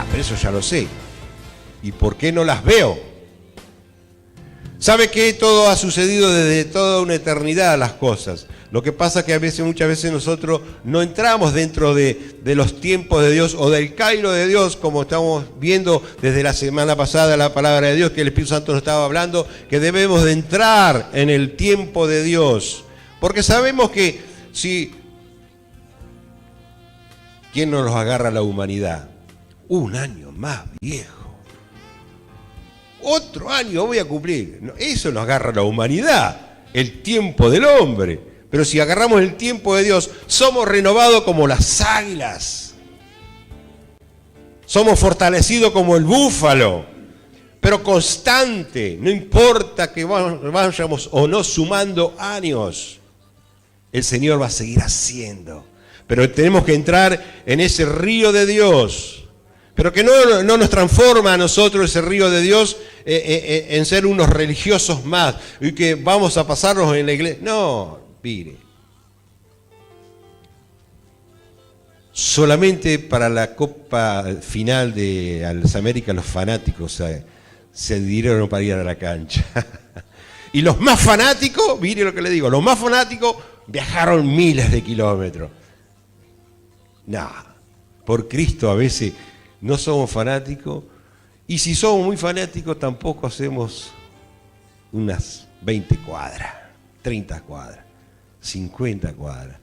Pero eso ya lo sé. ¿Y por qué no las veo? ¿Sabe que todo ha sucedido desde toda una eternidad las cosas? Lo que pasa es que muchas veces nosotros no entramos dentro de los tiempos de Dios o del Cairo de Dios, como estamos viendo desde la semana pasada la palabra de Dios, que el Espíritu Santo nos estaba hablando, que debemos de entrar en el tiempo de Dios. Porque sabemos que si... ¿Quién nos los agarra la humanidad? Un año más viejo. Otro año voy a cumplir. Eso nos agarra la humanidad, el tiempo del hombre. Pero si agarramos el tiempo de Dios, somos renovados como las águilas. Somos fortalecidos como el búfalo. Pero constante, no importa que vayamos o no sumando años. El Señor va a seguir haciendo. Pero tenemos que entrar en ese río de Dios. Pero que no nos transforma a nosotros ese río de Dios en ser unos religiosos más. Y que vamos a pasarnos en la iglesia. No, mire. Solamente para la Copa final de las Américas los fanáticos se adhirieron para ir a la cancha. Y los más fanáticos, mire lo que le digo, los más fanáticos viajaron miles de kilómetros. No, por Cristo a veces no somos fanáticos, y si somos muy fanáticos tampoco hacemos unas 20 cuadras, 30 cuadras, 50 cuadras.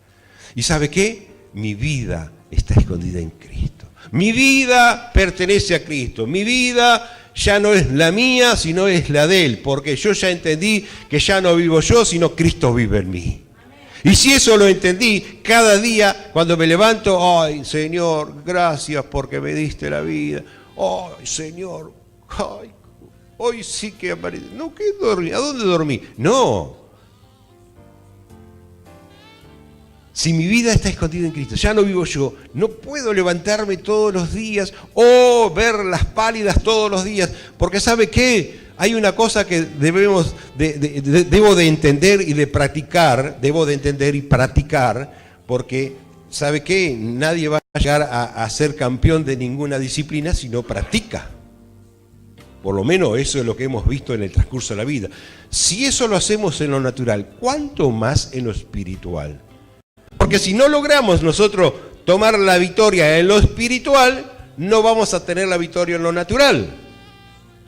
¿Y sabe qué? Mi vida está escondida en Cristo. Mi vida pertenece a Cristo. Mi vida ya no es la mía, sino es la de Él, porque yo ya entendí que ya no vivo yo, sino Cristo vive en mí. Y si eso lo entendí, cada día cuando me levanto, ay Señor, gracias porque me diste la vida. Ay Señor, ay, hoy sí que aparecí. No, ¿qué dormí? ¿A dónde dormí? No. Si mi vida está escondida en Cristo, ya no vivo yo, no puedo levantarme todos los días o ver las pálidas todos los días, porque ¿sabe qué? Hay una cosa que debo de entender y de practicar, debo de entender y practicar, porque ¿sabe qué? Nadie va a llegar a ser campeón de ninguna disciplina si no practica. Por lo menos eso es lo que hemos visto en el transcurso de la vida. Si eso lo hacemos en lo natural, ¿cuánto más en lo espiritual? Porque si no logramos nosotros tomar la victoria en lo espiritual, no vamos a tener la victoria en lo natural.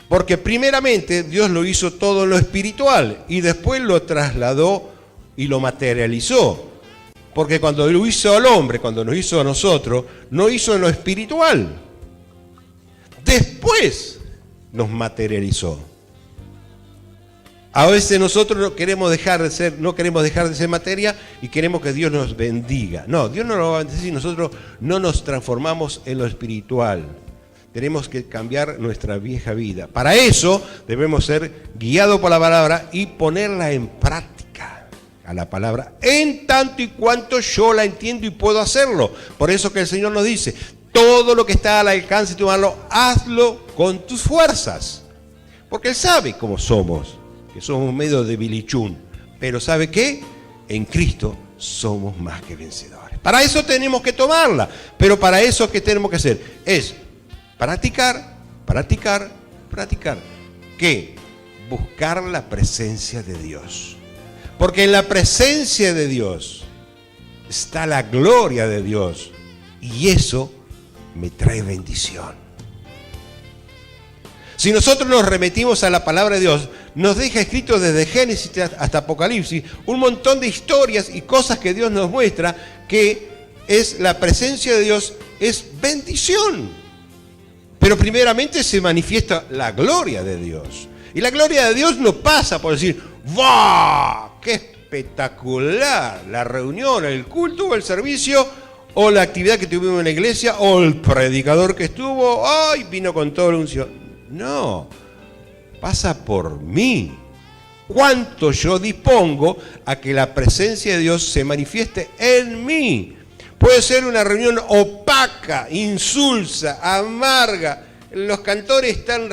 Porque primeramente Dios lo hizo todo en lo espiritual y después lo trasladó y lo materializó. Porque cuando lo hizo al hombre, cuando nos hizo a nosotros, no hizo en lo espiritual. Después nos materializó. A veces nosotros no queremos dejar de ser materia y queremos que Dios nos bendiga. No, Dios no lo va a bendecir si nosotros no nos transformamos en lo espiritual. Tenemos que cambiar nuestra vieja vida. Para eso debemos ser guiados por la palabra y ponerla en práctica. A la palabra, en tanto y cuanto yo la entiendo y puedo hacerlo. Por eso que el Señor nos dice, todo lo que está al alcance de tu mano, hazlo con tus fuerzas. Porque Él sabe cómo somos, que somos medio debilichún. Pero ¿sabe qué? En Cristo somos más que vencedores. Para eso tenemos que tomarla. Pero para eso, ¿qué tenemos que hacer? Es practicar, practicar, practicar. ¿Qué? Buscar la presencia de Dios. Porque en la presencia de Dios está la gloria de Dios. Y eso me trae bendición. Si nosotros nos remitimos a la palabra de Dios, nos deja escrito desde Génesis hasta Apocalipsis un montón de historias y cosas que Dios nos muestra que es la presencia de Dios, es bendición. Pero primeramente se manifiesta la gloria de Dios. Y la gloria de Dios no pasa por decir, ¡wow! ¡Qué espectacular! La reunión, el culto o el servicio, o la actividad que tuvimos en la iglesia, o el predicador que estuvo, ¡ay! Vino con toda la unción. No, pasa por mí. ¿Cuánto yo dispongo a que la presencia de Dios se manifieste en mí? Puede ser una reunión opaca, insulsa, amarga. Los cantores están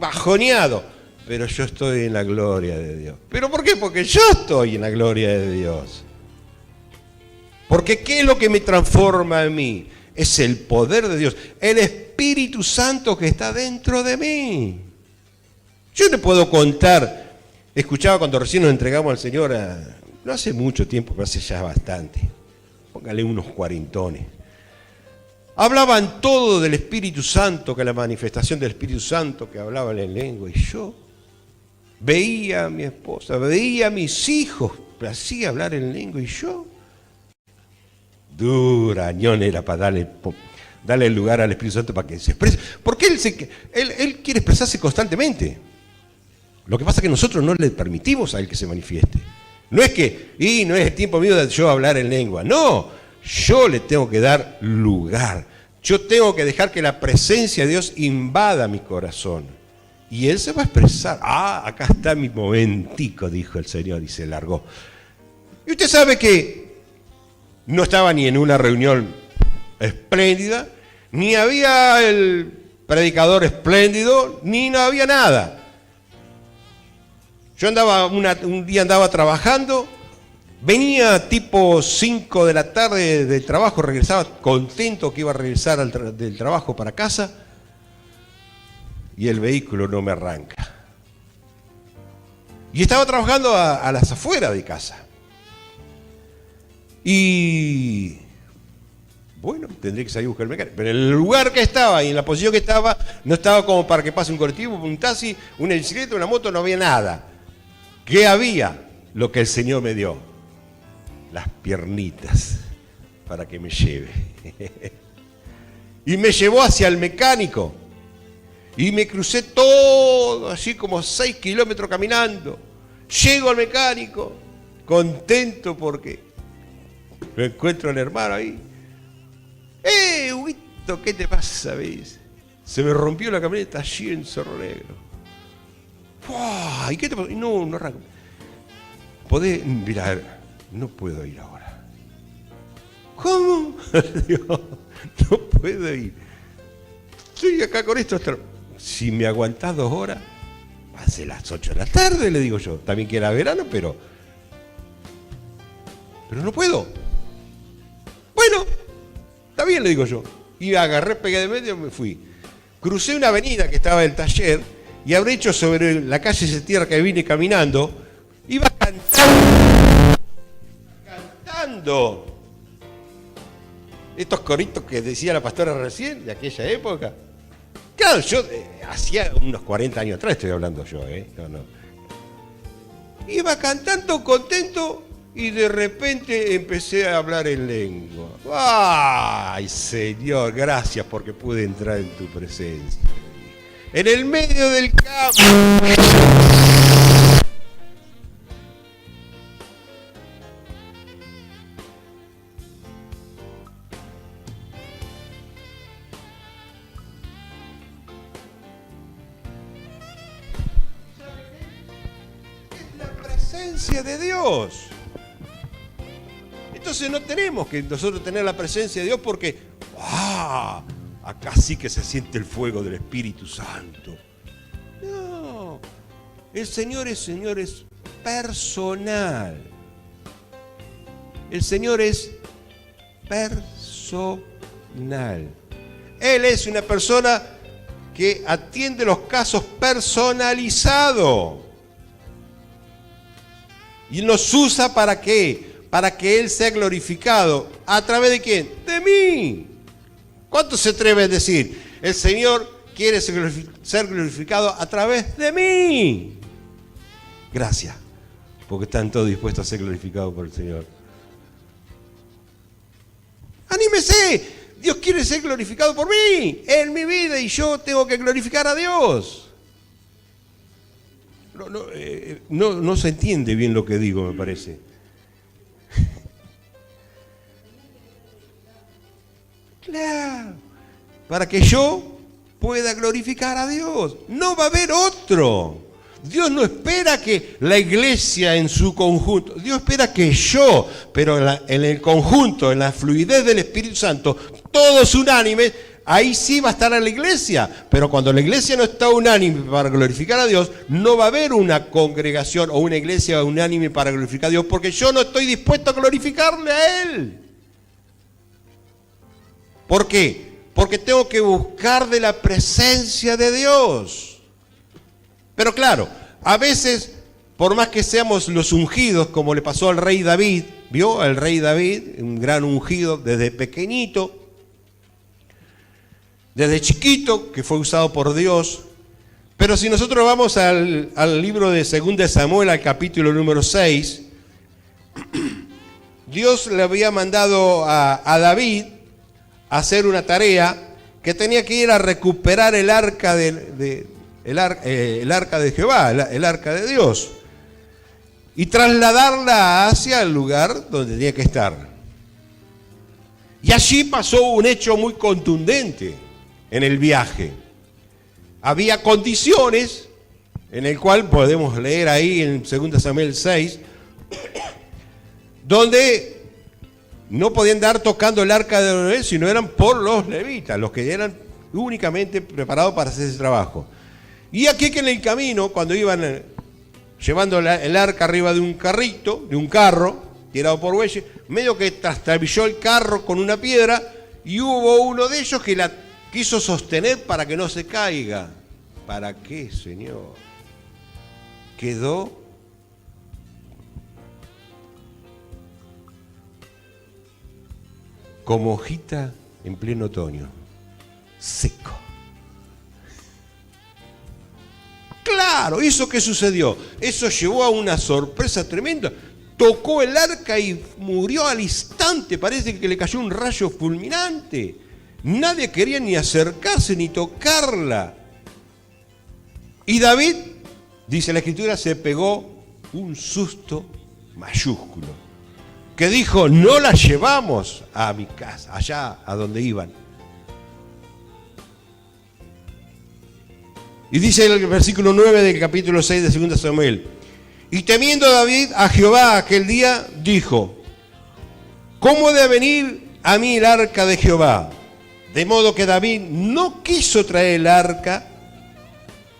bajoneados. Pero yo estoy en la gloria de Dios. ¿Pero por qué? Porque yo estoy en la gloria de Dios. Porque ¿qué es lo que me transforma a mí? Es el poder de Dios, el Espíritu Santo que está dentro de mí. Yo le puedo contar, escuchaba cuando recién nos entregamos al Señor, no hace mucho tiempo, pero hace ya bastante, póngale unos cuarentones. Hablaban todo del Espíritu Santo, que la manifestación del Espíritu Santo, que hablaban en lengua, y yo veía a mi esposa, veía a mis hijos, me hacía hablar en lengua, y yo, durañón era para darle lugar al Espíritu Santo para que se exprese, porque él quiere expresarse constantemente. Lo que pasa es que nosotros no le permitimos a él que se manifieste. No es que, no es el tiempo mío de yo hablar en lengua, no, yo le tengo que dar lugar, yo tengo que dejar que la presencia de Dios invada mi corazón. Y Él se va a expresar. Acá está mi momentico, dijo el Señor, y se largó. Y usted sabe que no estaba ni en una reunión espléndida, ni había el predicador espléndido, ni no había nada. Yo un día andaba trabajando, venía tipo 5 de la tarde del trabajo, regresaba contento que iba a regresar del trabajo para casa, y el vehículo no me arranca. Y estaba trabajando a las afueras de casa. Y bueno, tendría que salir a buscar el mecánico. Pero en el lugar que estaba y en la posición que estaba, no estaba como para que pase un colectivo, un taxi, una bicicleta, una moto, no había nada. ¿Qué había? Lo que el Señor me dio. Las piernitas para que me lleve. Y me llevó hacia el mecánico. Y me crucé todo, así como 6 kilómetros caminando. Llego al mecánico, contento porque lo encuentro al hermano ahí. Huguito, ¿qué te pasa? ¿Ves? Se me rompió la camioneta allí en Cerro Negro. ¿Y qué te pasa? No arranco. ¿Podés mirar? No puedo ir ahora. ¿Cómo? Dios, no puedo ir. Estoy acá con esto hasta... Si me aguantás 2 horas, hace las 8 de la tarde, le digo yo. También que era verano, pero no puedo. Bueno, está bien, le digo yo. Y agarré, pegué de medio y me fui. Crucé una avenida que estaba en el taller y habré hecho sobre la calle esa tierra que vine caminando. Iba cantando. Estos coritos que decía la pastora recién, de aquella época. Claro, yo hacía unos 40 años atrás estoy hablando yo, No. Iba cantando contento y de repente empecé a hablar en lengua. ¡Ay, Señor! Gracias porque pude entrar en tu presencia. En el medio del campo. De Dios. Entonces no tenemos que nosotros tener la presencia de Dios porque acá sí que se siente el fuego del Espíritu Santo. No, el Señor es personal. El Señor es personal. Él es una persona que atiende los casos personalizados. Y nos usa ¿para qué? Para que Él sea glorificado. ¿A través de quién? De mí. ¿Cuántos se atreven a decir? El Señor quiere ser glorificado a través de mí. Gracias, porque están todos dispuestos a ser glorificados por el Señor. ¡Anímese! Dios quiere ser glorificado por mí, en mi vida, y yo tengo que glorificar a Dios. No se entiende bien lo que digo, me parece. Claro, para que yo pueda glorificar a Dios. No va a haber otro. Dios no espera que la iglesia en su conjunto, Dios espera que yo, pero en el conjunto, en la fluidez del Espíritu Santo, todos unánimes, ahí sí va a estar en la iglesia. Pero cuando la iglesia no está unánime para glorificar a Dios, no va a haber una congregación o una iglesia unánime para glorificar a Dios, porque yo no estoy dispuesto a glorificarle a Él. ¿Por qué? Porque tengo que buscar de la presencia de Dios. Pero claro, a veces, por más que seamos los ungidos, como le pasó al rey David, ¿vio? El rey David, un gran ungido desde pequeñito, desde chiquito, que fue usado por Dios. Pero si nosotros vamos al libro de 2 Samuel, al capítulo número 6, Dios le había mandado a David a hacer una tarea que tenía que ir a recuperar el arca el arca de Jehová, el arca de Dios, y trasladarla hacia el lugar donde tenía que estar. Y allí pasó un hecho muy contundente en el viaje. Había condiciones en el cual podemos leer ahí en 2 Samuel 6, donde no podían andar tocando el arca de Noé, sino eran por los levitas, los que eran únicamente preparados para hacer ese trabajo. Y aquí que en el camino, cuando iban llevando el arca arriba de un carrito, de un carro, tirado por bueyes, medio que trastabilló el carro con una piedra, y hubo uno de ellos que la quiso sostener para que no se caiga. ¿Para qué, Señor? Quedó como hojita en pleno otoño, seco. Claro, ¿eso qué sucedió? Eso llevó a una sorpresa tremenda. Tocó el arca y murió al instante. Parece que le cayó un rayo fulminante. Nadie quería ni acercarse ni tocarla. Y David, dice la Escritura, se pegó un susto mayúsculo. Que dijo, no la llevamos a mi casa, allá a donde iban. Y dice el versículo 9 del capítulo 6 de 2 Samuel. Y temiendo David a Jehová aquel día, dijo, ¿cómo de venir a mí el arca de Jehová? De modo que David no quiso traer el arca,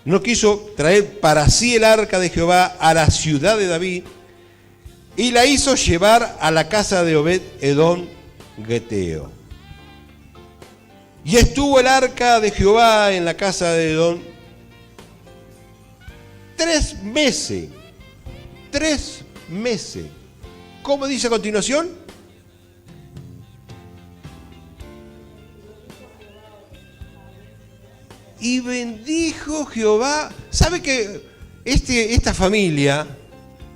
no quiso traer para sí el arca de Jehová a la ciudad de David, y la hizo llevar a la casa de Obed-Edom Geteo. Y estuvo el arca de Jehová en la casa de Edom 3 meses. 3 meses. ¿Cómo dice a continuación? Y bendijo Jehová. ¿Sabe que esta familia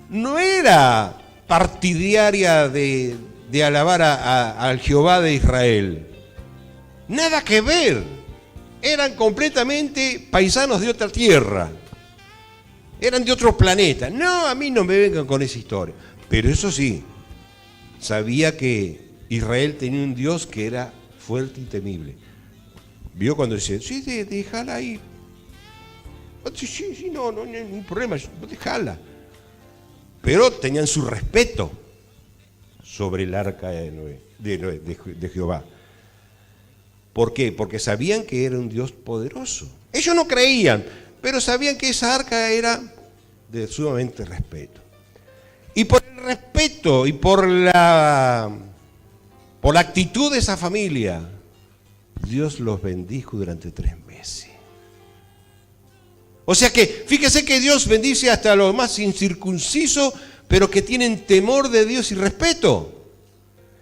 no era partidaria de alabar al Jehová de Israel? Nada que ver. Eran completamente paisanos de otra tierra. Eran de otro planeta. No, a mí no me vengan con esa historia. Pero eso sí, sabía que Israel tenía un Dios que era fuerte y temible. ¿Vio cuando dice, sí, déjala ahí? Sí, no hay ningún problema, déjala. Pero tenían su respeto sobre el arca de Jehová. ¿Por qué? Porque sabían que era un Dios poderoso. Ellos no creían, pero sabían que esa arca era de sumamente respeto. Y por el respeto y por la actitud de esa familia, Dios los bendijo durante 3 meses. O sea que, fíjese que Dios bendice hasta los más incircuncisos, pero que tienen temor de Dios y respeto.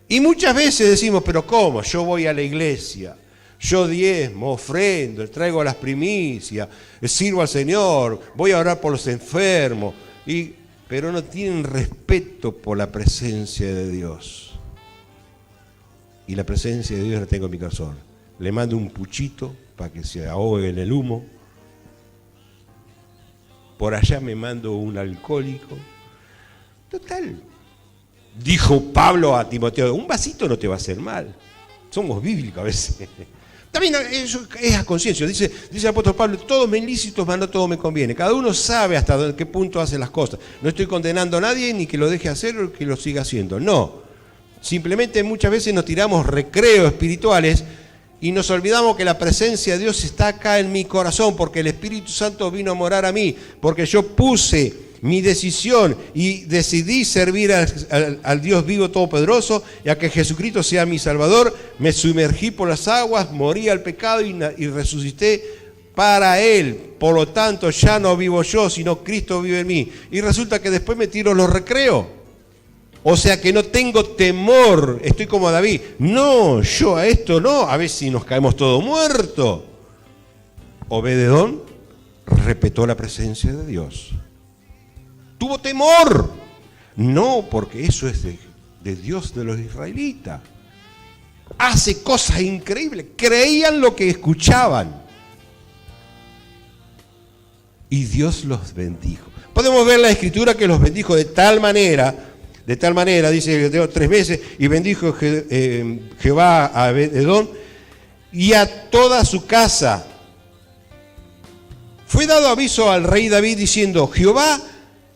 Y muchas veces decimos, pero ¿cómo? Yo voy a la iglesia, yo diezmo, ofrendo, traigo las primicias, sirvo al Señor, voy a orar por los enfermos, pero no tienen respeto por la presencia de Dios. Y la presencia de Dios la tengo en mi corazón. Le mando un puchito para que se ahogue en el humo. Por allá me mando un alcohólico. Total. Dijo Pablo a Timoteo, un vasito no te va a hacer mal. Somos bíblicos a veces. También eso es a conciencia. Dice el apóstol Pablo, todos me ilícitos, mas no todo me conviene. Cada uno sabe hasta qué punto hace las cosas. No estoy condenando a nadie, ni que lo deje hacer o que lo siga haciendo. No. Simplemente muchas veces nos tiramos recreos espirituales y nos olvidamos que la presencia de Dios está acá en mi corazón, porque el Espíritu Santo vino a morar a mí, porque yo puse mi decisión y decidí servir al Dios vivo todopoderoso, y a que Jesucristo sea mi Salvador, me sumergí por las aguas, morí al pecado y resucité para Él. Por lo tanto, ya no vivo yo, sino Cristo vive en mí. Y resulta que después me tiro los recreos. O sea que no tengo temor, estoy como David. No, yo a esto no, a ver si nos caemos todos muertos. Obed-edom respetó la presencia de Dios. Tuvo temor. No, porque eso es de Dios de los israelitas. Hace cosas increíbles. Creían lo que escuchaban. Y Dios los bendijo. Podemos ver la Escritura que los bendijo de tal manera, dice 3 veces, y bendijo Jehová a Obed-edom y a toda su casa. Fue dado aviso al rey David diciendo: Jehová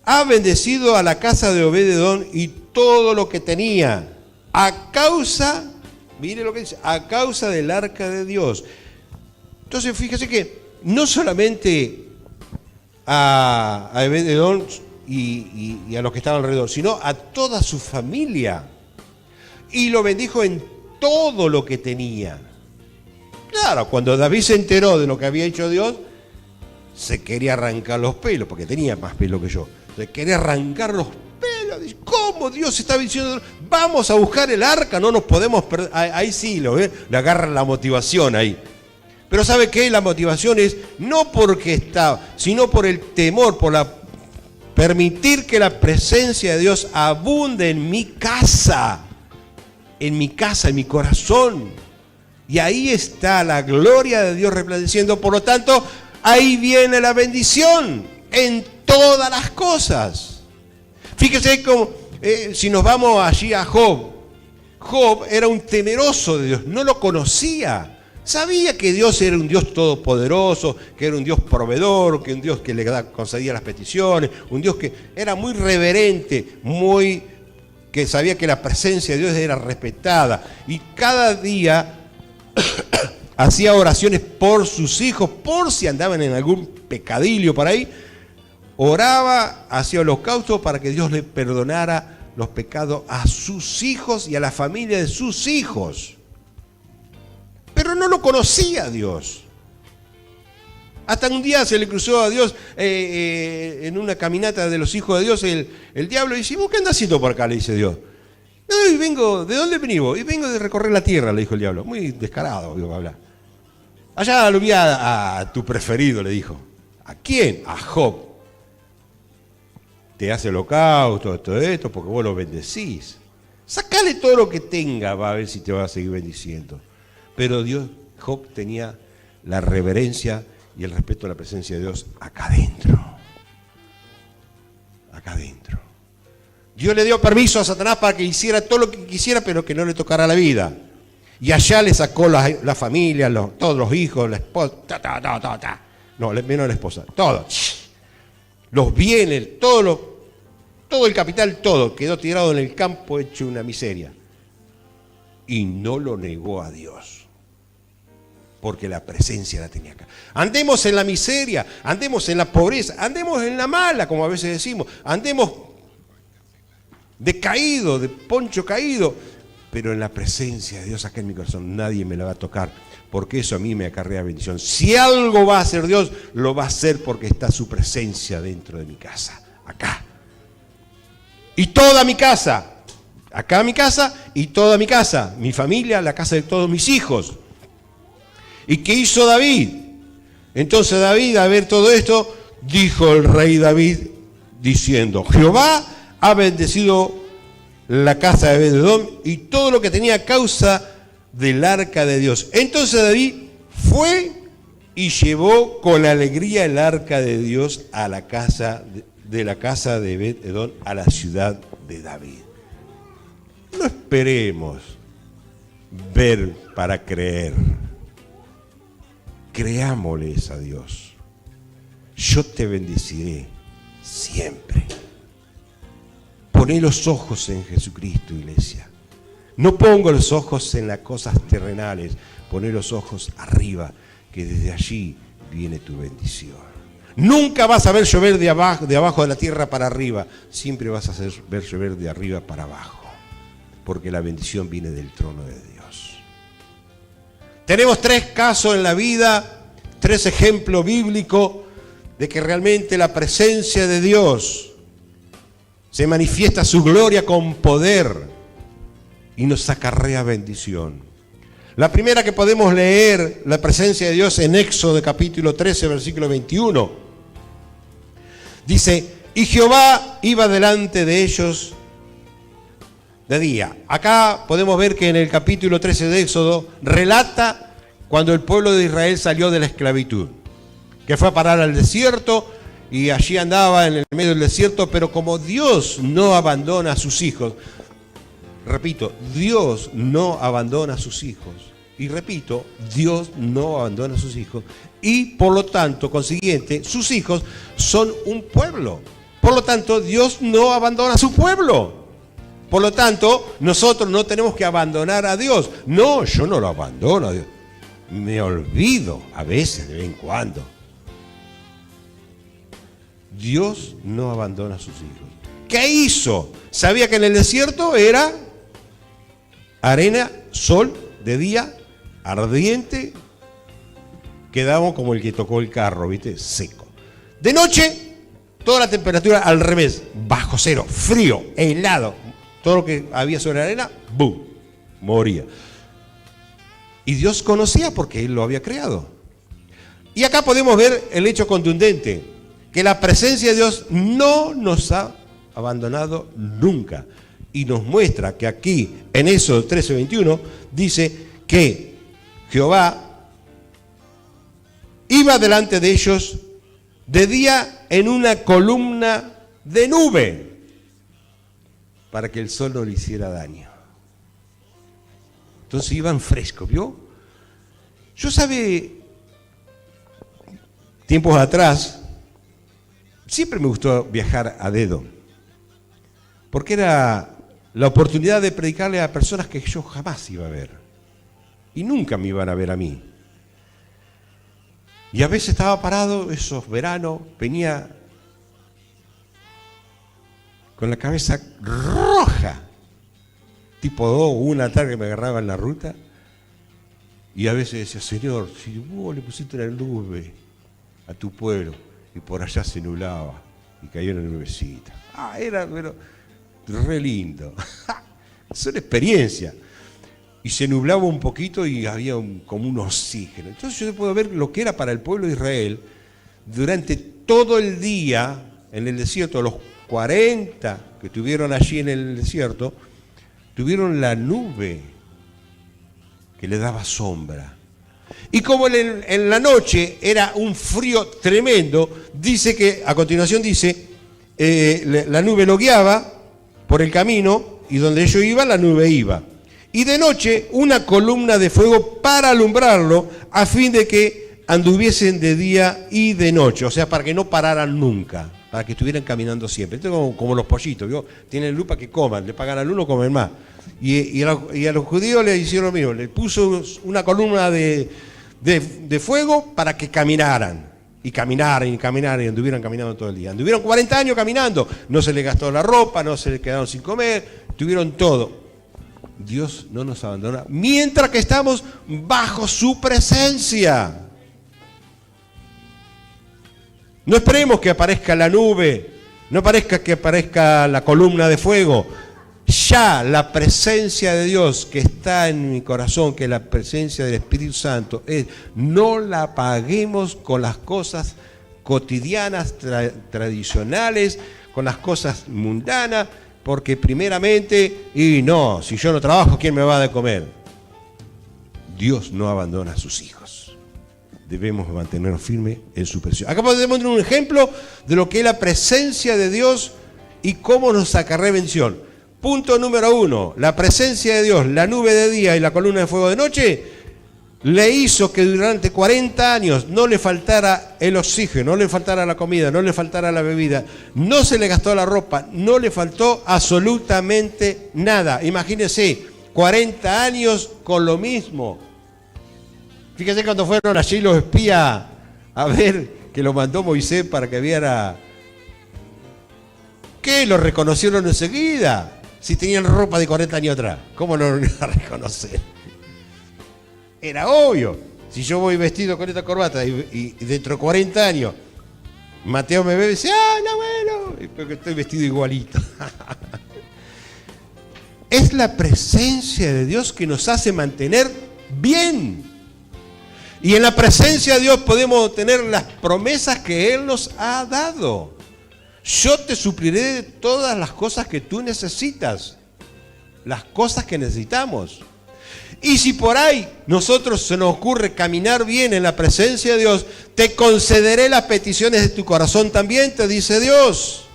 ha bendecido a la casa de Obed-edom y todo lo que tenía, a causa, mire lo que dice, a causa del arca de Dios. Entonces fíjese que no solamente a Obed-edom y a los que estaban alrededor, sino a toda su familia. Y lo bendijo en todo lo que tenía. Claro, cuando David se enteró de lo que había hecho Dios, se quería arrancar los pelos, porque tenía más pelo que yo. Se quería arrancar los pelos. Dice: ¿cómo Dios está diciendo? Vamos a buscar el arca, no nos podemos perder. Ahí sí, le agarran la motivación ahí. Pero ¿sabe qué? La motivación es no porque está, sino por el temor, por permitir que la presencia de Dios abunde en mi casa, en mi corazón. Y ahí está la gloria de Dios resplandeciendo. Por lo tanto, ahí viene la bendición en todas las cosas. Fíjese cómo, si nos vamos allí a Job. Job era un temeroso de Dios, no lo conocía. Sabía que Dios era un Dios todopoderoso, que era un Dios proveedor, que un Dios que le concedía las peticiones, un Dios que era muy reverente, que sabía que la presencia de Dios era respetada. Y cada día hacía oraciones por sus hijos, por si andaban en algún pecadillo por ahí. Oraba, hacía holocaustos para que Dios le perdonara los pecados a sus hijos y a la familia de sus hijos. Pero no lo conocía a Dios. Hasta un día se le cruzó a Dios en una caminata de los hijos de Dios el diablo, y dice: ¿vos qué andás haciendo por acá? Le dice Dios. No, vengo, ¿de dónde venís vos? Y vengo de recorrer la tierra, le dijo el diablo. Muy descarado, digo, hablar. Allá lo vi a tu preferido, le dijo. ¿A quién? A Job. Te hace holocausto, todo esto, porque vos lo bendecís. Sacale todo lo que tenga, va a ver si te va a seguir bendiciendo. Pero Job tenía la reverencia y el respeto a la presencia de Dios acá adentro. Acá adentro. Dios le dio permiso a Satanás para que hiciera todo lo que quisiera, pero que no le tocara la vida. Y allá le sacó la familia, todos los hijos, la esposa, no, menos la esposa, todo. Los bienes, todo el capital, todo, quedó tirado en el campo hecho una miseria. Y no lo negó a Dios. Porque la presencia la tenía acá. Andemos en la miseria, andemos en la pobreza, andemos en la mala, como a veces decimos, andemos decaído, de poncho caído, pero en la presencia de Dios acá en mi corazón nadie me la va a tocar, porque eso a mí me acarrea bendición. Si algo va a hacer Dios, lo va a hacer porque está su presencia dentro de mi casa, acá. Y toda mi casa, acá mi casa y toda mi casa, mi familia, la casa de todos mis hijos. ¿Y qué hizo David? Entonces David, a ver todo esto, dijo el rey David diciendo: Jehová ha bendecido la casa de Obed-edom y todo lo que tenía a causa del arca de Dios. Entonces David fue y llevó con alegría el arca de Dios a la casa de Obed-edom, a la ciudad de David. No esperemos ver para creer. Creámosles a Dios. Yo te bendeciré siempre. Poné los ojos en Jesucristo, iglesia. No pongo los ojos en las cosas terrenales. Poné los ojos arriba, que desde allí viene tu bendición. Nunca vas a ver llover de abajo de la tierra para arriba. Siempre vas a ver llover de arriba para abajo. Porque la bendición viene del trono de Dios. Tenemos 3 casos en la vida, 3 ejemplos bíblicos de que realmente la presencia de Dios se manifiesta su gloria con poder y nos acarrea bendición. La primera que podemos leer, la presencia de Dios en Éxodo capítulo 13, versículo 21. Dice, y Jehová iba delante de ellos de día. Acá podemos ver que en el capítulo 13 de Éxodo relata cuando el pueblo de Israel salió de la esclavitud, que fue a parar al desierto y allí andaba en el medio del desierto, pero como Dios no abandona a sus hijos, repito, Dios no abandona a sus hijos, y repito, Dios no abandona a sus hijos, y por lo tanto, consiguiente, sus hijos son un pueblo, por lo tanto, Dios no abandona a su pueblo. Por lo tanto, nosotros no tenemos que abandonar a Dios. No, yo no lo abandono a Dios. Me olvido a veces, de vez en cuando. Dios no abandona a sus hijos. ¿Qué hizo? Sabía que en el desierto era arena, sol, de día, ardiente. Quedábamos como el que tocó el carro, ¿viste? Seco. De noche, toda la temperatura al revés. Bajo cero, frío, helado. Todo lo que había sobre la arena, ¡bum!, moría. Y Dios conocía porque Él lo había creado. Y acá podemos ver el hecho contundente, que la presencia de Dios no nos ha abandonado nunca. Y nos muestra que aquí, en Éxodo 13:21, dice que Jehová iba delante de ellos de día en una columna de nube, para que el sol no le hiciera daño. Entonces iban frescos, ¿vio? Yo tiempos atrás, siempre me gustó viajar a dedo, porque era la oportunidad de predicarle a personas que yo jamás iba a ver, y nunca me iban a ver a mí. Y a veces estaba parado, esos veranos, venía con la cabeza roja, tipo 2 o 1 tarde que me agarraba en la ruta, y a veces decía, Señor, si vos le pusiste la nube a tu pueblo, y por allá se nublaba, y caía una nubecita. Era pero, re lindo. Es una experiencia. Y se nublaba un poquito y había como un oxígeno. Entonces yo puedo ver lo que era para el pueblo de Israel, durante todo el día, en el desierto, los 40 que estuvieron allí en el desierto, tuvieron la nube que le daba sombra. Y como en la noche era un frío tremendo, dice que, a continuación dice, la nube lo guiaba por el camino, y donde ellos iban, la nube iba. Y de noche, una columna de fuego para alumbrarlo, a fin de que anduviesen de día y de noche, o sea, para que no pararan nunca, para que estuvieran caminando siempre. Esto es como los pollitos, ¿vio? Tienen lupa que coman, le pagan al uno, comen más. Y a los judíos le hicieron lo mismo, le puso una columna de fuego para que caminaran. Y caminaran, y anduvieran caminando todo el día. Anduvieron 40 años caminando, no se les gastó la ropa, no se les quedaron sin comer, tuvieron todo. Dios no nos abandona mientras que estamos bajo su presencia. No esperemos que aparezca la nube, no parezca que aparezca la columna de fuego. Ya la presencia de Dios que está en mi corazón, que es la presencia del Espíritu Santo, no la apaguemos con las cosas cotidianas, tradicionales, con las cosas mundanas, porque primeramente, si yo no trabajo, ¿quién me va a dar de comer? Dios no abandona a sus hijos. Debemos mantenernos firmes en su presencia. Acá podemos tener un ejemplo de lo que es la presencia de Dios y cómo nos acarrea bendición. Punto número 1, la presencia de Dios, la nube de día y la columna de fuego de noche, le hizo que durante 40 años no le faltara el oxígeno, no le faltara la comida, no le faltara la bebida, no se le gastó la ropa, no le faltó absolutamente nada. Imagínense, 40 años con lo mismo. Fíjense cuando fueron allí los espías a ver que lo mandó Moisés para que viera. ¿Qué? Lo reconocieron enseguida. Si tenían ropa de 40 años atrás, ¿cómo no lo iban a reconocer? Era obvio. Si yo voy vestido con esta corbata y dentro de 40 años Mateo me ve y dice, ¡ah, el abuelo! Porque estoy vestido igualito. Es la presencia de Dios que nos hace mantener bien. Y en la presencia de Dios podemos obtener las promesas que Él nos ha dado. Yo te supliré de todas las cosas que tú necesitas. Las cosas que necesitamos. Y si por ahí nosotros se nos ocurre caminar bien en la presencia de Dios, te concederé las peticiones de tu corazón también, te dice Dios.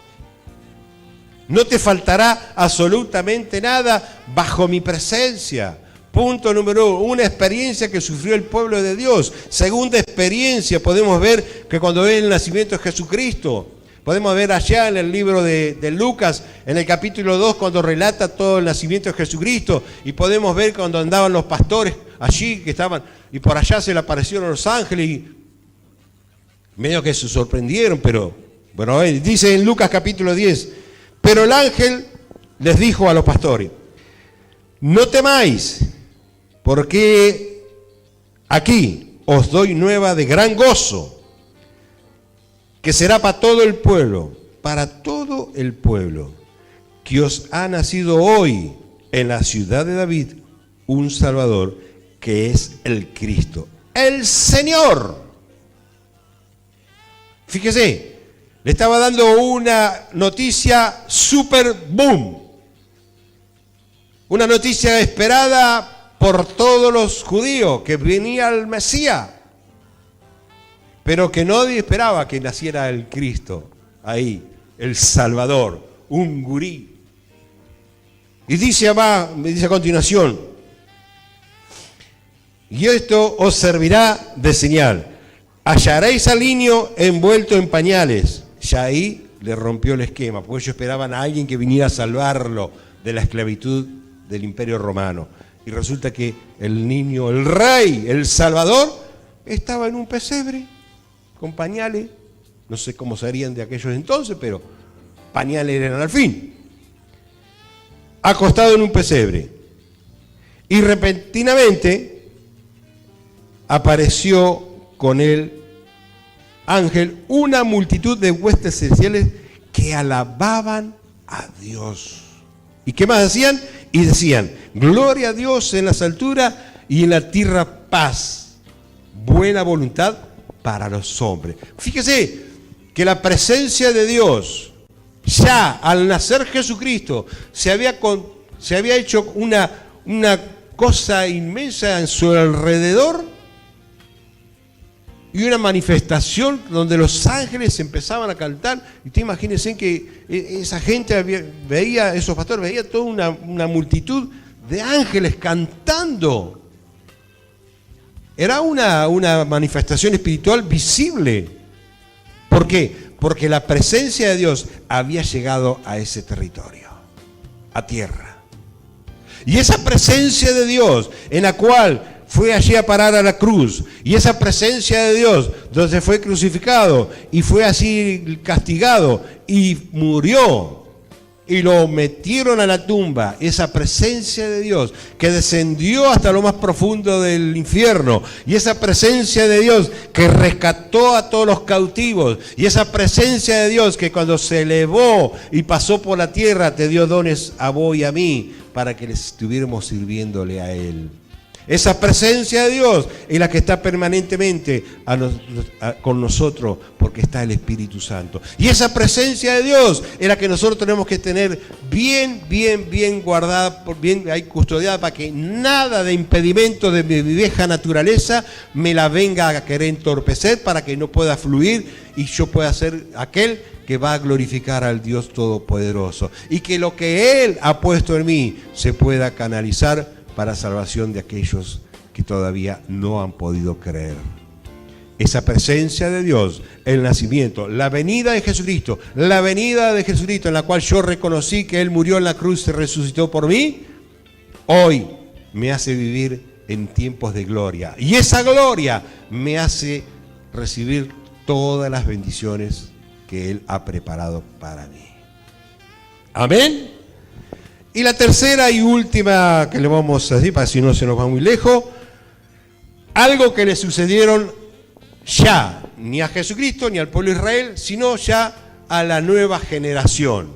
No te faltará absolutamente nada bajo mi presencia. Punto número 1, una experiencia que sufrió el pueblo de Dios. Segunda experiencia, podemos ver que cuando ve el nacimiento de Jesucristo, podemos ver allá en el libro de Lucas, en el capítulo 2, cuando relata todo el nacimiento de Jesucristo, y podemos ver cuando andaban los pastores allí, que estaban, y por allá se le aparecieron los ángeles, y medio que se sorprendieron, pero, bueno, dice en Lucas capítulo 10, pero el ángel les dijo a los pastores, no temáis, porque aquí os doy nueva de gran gozo, que será para todo el pueblo, que os ha nacido hoy en la ciudad de David un Salvador, que es el Cristo, el Señor. Fíjese, le estaba dando una noticia super boom, una noticia esperada por todos los judíos, que venía el Mesías. Pero que nadie esperaba que naciera el Cristo, ahí, el Salvador, un gurí. Y dice a continuación, y esto os servirá de señal. Hallaréis al niño envuelto en pañales. Ya ahí le rompió el esquema, porque ellos esperaban a alguien que viniera a salvarlo de la esclavitud del Imperio Romano. Y resulta que el niño, el rey, el Salvador, estaba en un pesebre, con pañales, no sé cómo serían de aquellos entonces, pero pañales eran al fin, acostado en un pesebre. Y repentinamente apareció con el ángel una multitud de huestes celestiales que alababan a Dios. ¿Y qué más hacían? Y decían, gloria a Dios en las alturas y en la tierra paz, buena voluntad para los hombres. Fíjese que la presencia de Dios, ya al nacer Jesucristo, se había hecho una cosa inmensa en su alrededor y una manifestación donde los ángeles empezaban a cantar. Y usted imagínense que esa gente veía, esos pastores veían toda una multitud de ángeles cantando. Era una manifestación espiritual visible. ¿Por qué? Porque la presencia de Dios había llegado a ese territorio, a tierra. Y esa presencia de Dios, en la cual fue allí a parar a la cruz, y esa presencia de Dios, donde fue crucificado, y fue así castigado, y murió, y lo metieron a la tumba, esa presencia de Dios que descendió hasta lo más profundo del infierno, y esa presencia de Dios que rescató a todos los cautivos, y esa presencia de Dios que cuando se elevó y pasó por la tierra te dio dones a vos y a mí para que les estuviéramos sirviéndole a Él. Esa presencia de Dios es la que está permanentemente con nosotros, porque está el Espíritu Santo. Y esa presencia de Dios es la que nosotros tenemos que tener bien guardada, bien ahí custodiada, para que nada de impedimento de mi vieja naturaleza me la venga a querer entorpecer, para que no pueda fluir y yo pueda ser aquel que va a glorificar al Dios Todopoderoso. Y que lo que Él ha puesto en mí se pueda canalizar para salvación de aquellos que todavía no han podido creer. Esa presencia de Dios, el nacimiento, la venida de Jesucristo, en la cual yo reconocí que Él murió en la cruz y resucitó por mí, hoy me hace vivir en tiempos de gloria. Y esa gloria me hace recibir todas las bendiciones que Él ha preparado para mí. Amén. Y la tercera y última que le vamos a decir, para si no se nos va muy lejos, algo que le sucedieron ya, ni a Jesucristo ni al pueblo de Israel, sino ya a la nueva generación,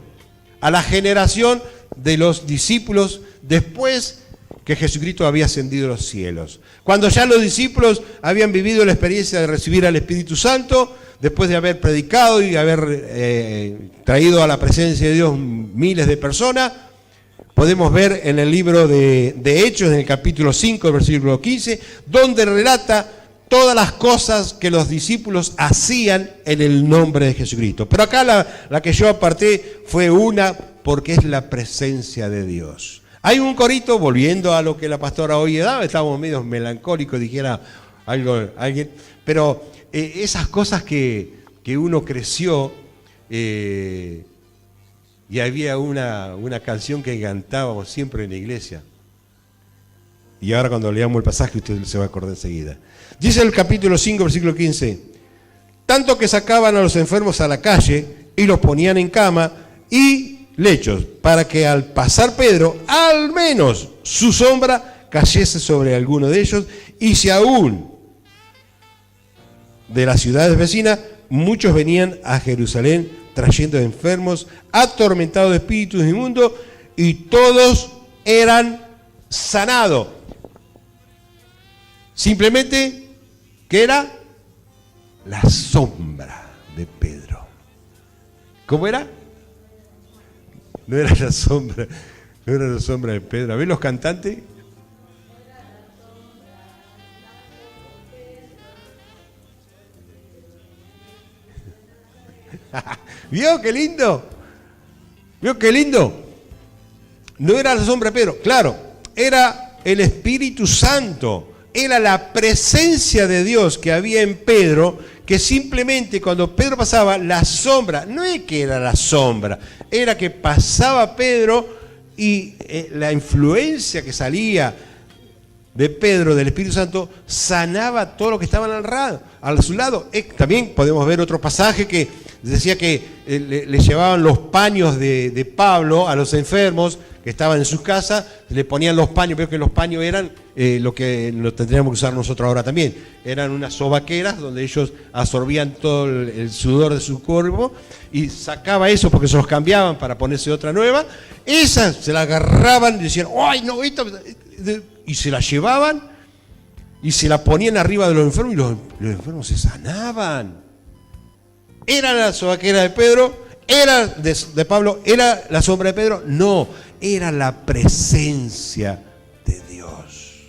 a la generación de los discípulos después que Jesucristo había ascendido a los cielos. Cuando ya los discípulos habían vivido la experiencia de recibir al Espíritu Santo, después de haber predicado y haber traído a la presencia de Dios miles de personas, podemos ver en el libro de Hechos, en el capítulo 5, versículo 15, donde relata todas las cosas que los discípulos hacían en el nombre de Jesucristo. Pero acá la que yo aparté fue una, porque es la presencia de Dios. Hay un corito, volviendo a lo que la pastora hoy daba, estábamos medio melancólicos, dijera alguien, pero esas cosas que uno creció, y había una canción que cantábamos siempre en la iglesia. Y ahora cuando leamos el pasaje usted se va a acordar enseguida. Dice el capítulo 5, versículo 15, tanto que sacaban a los enfermos a la calle y los ponían en cama y lechos, para que al pasar Pedro, al menos su sombra cayese sobre alguno de ellos, y si aún de las ciudades vecinas, muchos venían a Jerusalén trayendo enfermos, atormentados de espíritus inmundos, y todos eran sanados. Simplemente, ¿qué era? La sombra de Pedro. ¿Cómo era? No era la sombra de Pedro. A ver los cantantes. ¿Vio qué lindo? ¿Vio qué lindo? No era la sombra de Pedro, claro, era el Espíritu Santo, era la presencia de Dios que había en Pedro, que simplemente cuando Pedro pasaba, la sombra, no es que era la sombra, era que pasaba Pedro y la influencia que salía de Pedro, del Espíritu Santo, sanaba todo lo que estaban a su lado. También podemos ver otro pasaje que decía que le llevaban los paños de Pablo a los enfermos que estaban en sus casas, le ponían los paños, veo que los paños eran lo que lo tendríamos que usar nosotros ahora también. Eran unas sobaqueras donde ellos absorbían todo el sudor de su cuerpo y sacaba eso porque se los cambiaban para ponerse otra nueva. Esas se la agarraban y decían, ¡ay, no! Y se la llevaban y se la ponían arriba de los enfermos y los enfermos se sanaban. ¿Era la sobaquera de Pedro? ¿Era de Pablo? ¿Era la sombra de Pedro? No, era la presencia de Dios.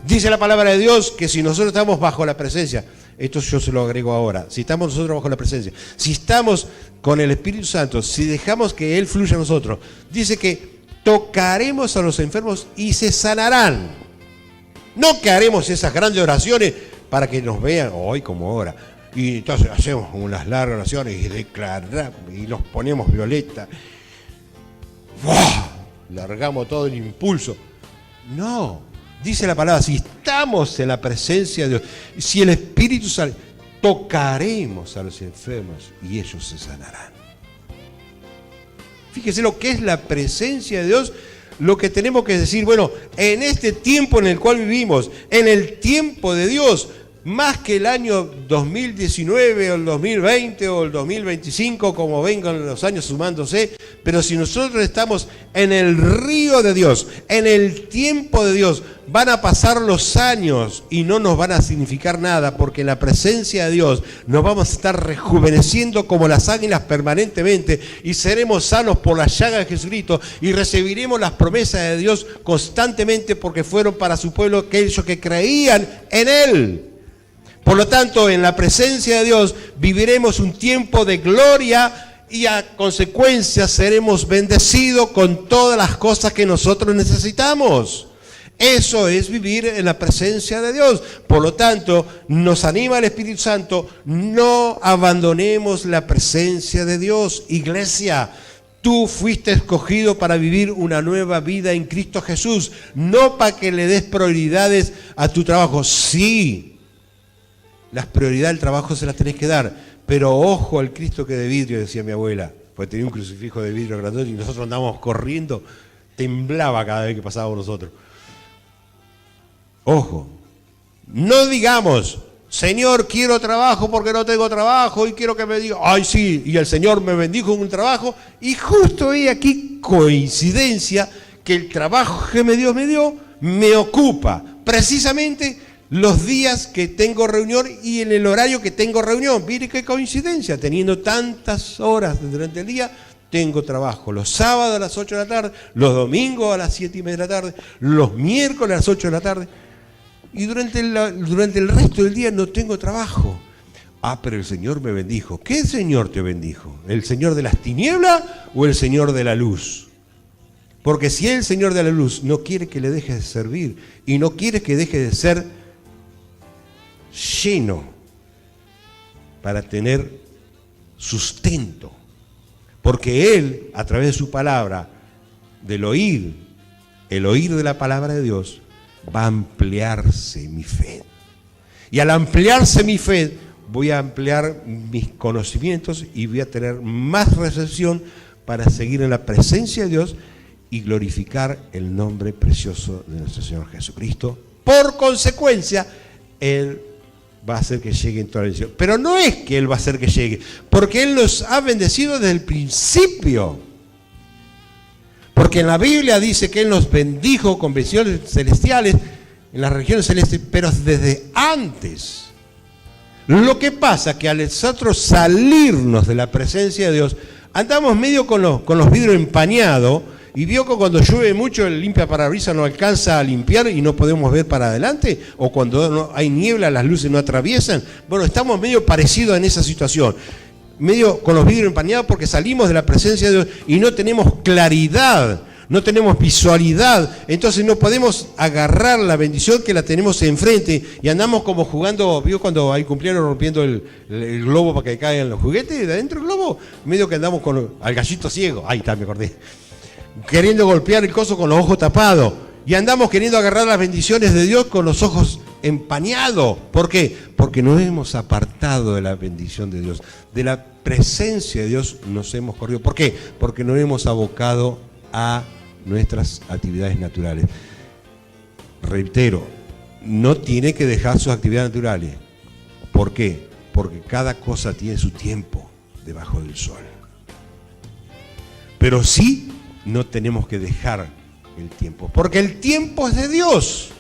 Dice la palabra de Dios que si nosotros estamos bajo la presencia, esto yo se lo agrego ahora, si estamos nosotros bajo la presencia, si estamos con el Espíritu Santo, si dejamos que Él fluya en nosotros, dice que tocaremos a los enfermos y se sanarán. No que haremos esas grandes oraciones para que nos vean hoy como ahora. Y entonces hacemos unas largas oraciones y declaramos y nos ponemos violeta. ¡Wow! Largamos todo el impulso. No, dice la palabra, si estamos en la presencia de Dios, si el Espíritu sale, tocaremos a los enfermos y ellos se sanarán. Fíjese lo que es la presencia de Dios, lo que tenemos que decir, bueno, en este tiempo en el cual vivimos, en el tiempo de Dios, más que el año 2019 o el 2020 o el 2025, como vengan los años sumándose, pero si nosotros estamos en el río de Dios, en el tiempo de Dios, van a pasar los años y no nos van a significar nada, porque en la presencia de Dios nos vamos a estar rejuveneciendo como las águilas permanentemente y seremos sanos por la llaga de Jesucristo y recibiremos las promesas de Dios constantemente porque fueron para su pueblo aquellos que creían en Él. Por lo tanto, en la presencia de Dios viviremos un tiempo de gloria y a consecuencia seremos bendecidos con todas las cosas que nosotros necesitamos. Eso es vivir en la presencia de Dios. Por lo tanto, nos anima el Espíritu Santo, no abandonemos la presencia de Dios. Iglesia, tú fuiste escogido para vivir una nueva vida en Cristo Jesús, no para que le des prioridades a tu trabajo. Sí, las prioridades del trabajo se las tenés que dar. Pero ojo al Cristo que de vidrio, decía mi abuela, porque tenía un crucifijo de vidrio grandote y nosotros andábamos corriendo, temblaba cada vez que pasábamos nosotros. Ojo, no digamos, Señor, quiero trabajo porque no tengo trabajo y quiero que me diga, ay sí, y el Señor me bendijo con un trabajo, y justo hay aquí coincidencia que el trabajo que Dios me dio me ocupa precisamente los días que tengo reunión y en el horario que tengo reunión. Mire qué coincidencia, teniendo tantas horas durante el día, tengo trabajo. Los sábados a las 8 de la tarde, los domingos a las 7:30 de la tarde, los miércoles a las 8 de la tarde. Y durante el resto del día no tengo trabajo. Ah, pero el Señor me bendijo. ¿Qué Señor te bendijo? ¿El Señor de las tinieblas o el Señor de la luz? Porque si el Señor de la luz no quiere que le dejes de servir y no quiere que deje de ser lleno para tener sustento, porque Él, a través de su palabra, el oír de la palabra de Dios, va a ampliarse mi fe. Y al ampliarse mi fe, voy a ampliar mis conocimientos y voy a tener más recepción para seguir en la presencia de Dios y glorificar el nombre precioso de nuestro Señor Jesucristo. Por consecuencia, Él va a hacer que llegue en toda la bendición. Pero no es que Él va a hacer que llegue, porque Él nos ha bendecido desde el principio. Porque en la Biblia dice que Él nos bendijo con bendiciones celestiales en las regiones celestes, pero desde antes. Lo que pasa es que al nosotros salirnos de la presencia de Dios, andamos medio con los vidrios empañados, y vio que cuando llueve mucho el limpiaparabrisas no alcanza a limpiar y no podemos ver para adelante, o cuando no hay niebla las luces no atraviesan. Bueno, estamos medio parecidos en esa situación, medio con los vidrios empañados porque salimos de la presencia de Dios y no tenemos claridad, no tenemos visualidad, entonces no podemos agarrar la bendición que la tenemos enfrente y andamos como jugando. ¿Vio cuando hay cumpleaños rompiendo el globo para que caigan los juguetes de adentro del globo? Medio que andamos al gallito ciego, ahí está, me acordé, queriendo golpear el coso con los ojos tapados, y andamos queriendo agarrar las bendiciones de Dios con los ojos empañados. ¿Por qué? Porque nos hemos apartado de la bendición de Dios, de la presencia de Dios nos hemos corrido. ¿Por qué? Porque nos hemos abocado a nuestras actividades naturales. Reitero, no tiene que dejar sus actividades naturales. ¿Por qué? Porque cada cosa tiene su tiempo debajo del sol. Pero sí, no tenemos que dejar el tiempo, porque el tiempo es de Dios.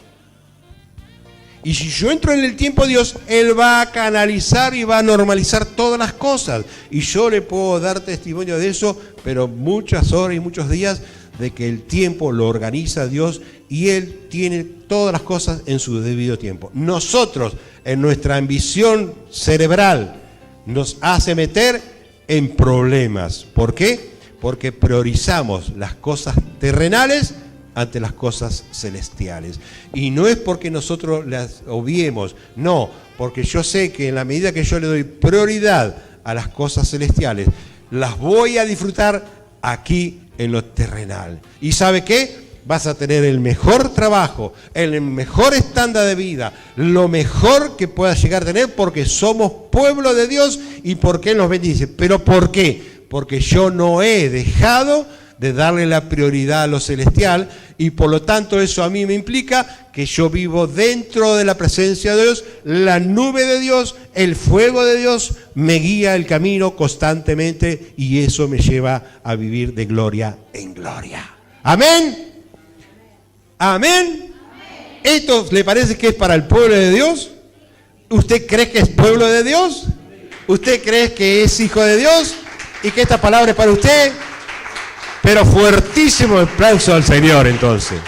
Y si yo entro en el tiempo de Dios, Él va a canalizar y va a normalizar todas las cosas. Y yo le puedo dar testimonio de eso, pero muchas horas y muchos días, de que el tiempo lo organiza Dios y Él tiene todas las cosas en su debido tiempo. Nosotros, en nuestra ambición cerebral, nos hace meter en problemas. ¿Por qué? Porque priorizamos las cosas terrenales ante las cosas celestiales. Y no es porque nosotros las obviemos, no, porque yo sé que en la medida que yo le doy prioridad a las cosas celestiales, las voy a disfrutar aquí en lo terrenal. ¿Y sabe qué? Vas a tener el mejor trabajo, el mejor estándar de vida, lo mejor que puedas llegar a tener, porque somos pueblo de Dios y porque Él nos bendice. ¿Pero por qué? Porque yo no he dejado de darle la prioridad a lo celestial, y por lo tanto eso a mí me implica que yo vivo dentro de la presencia de Dios, la nube de Dios, el fuego de Dios me guía el camino constantemente, y eso me lleva a vivir de gloria en gloria. ¿Amén? ¿Amén? ¿Esto le parece que es para el pueblo de Dios? ¿Usted cree que es pueblo de Dios? ¿Usted cree que es hijo de Dios? ¿Y que esta palabra es para usted? Pero fuertísimo aplauso al Señor entonces.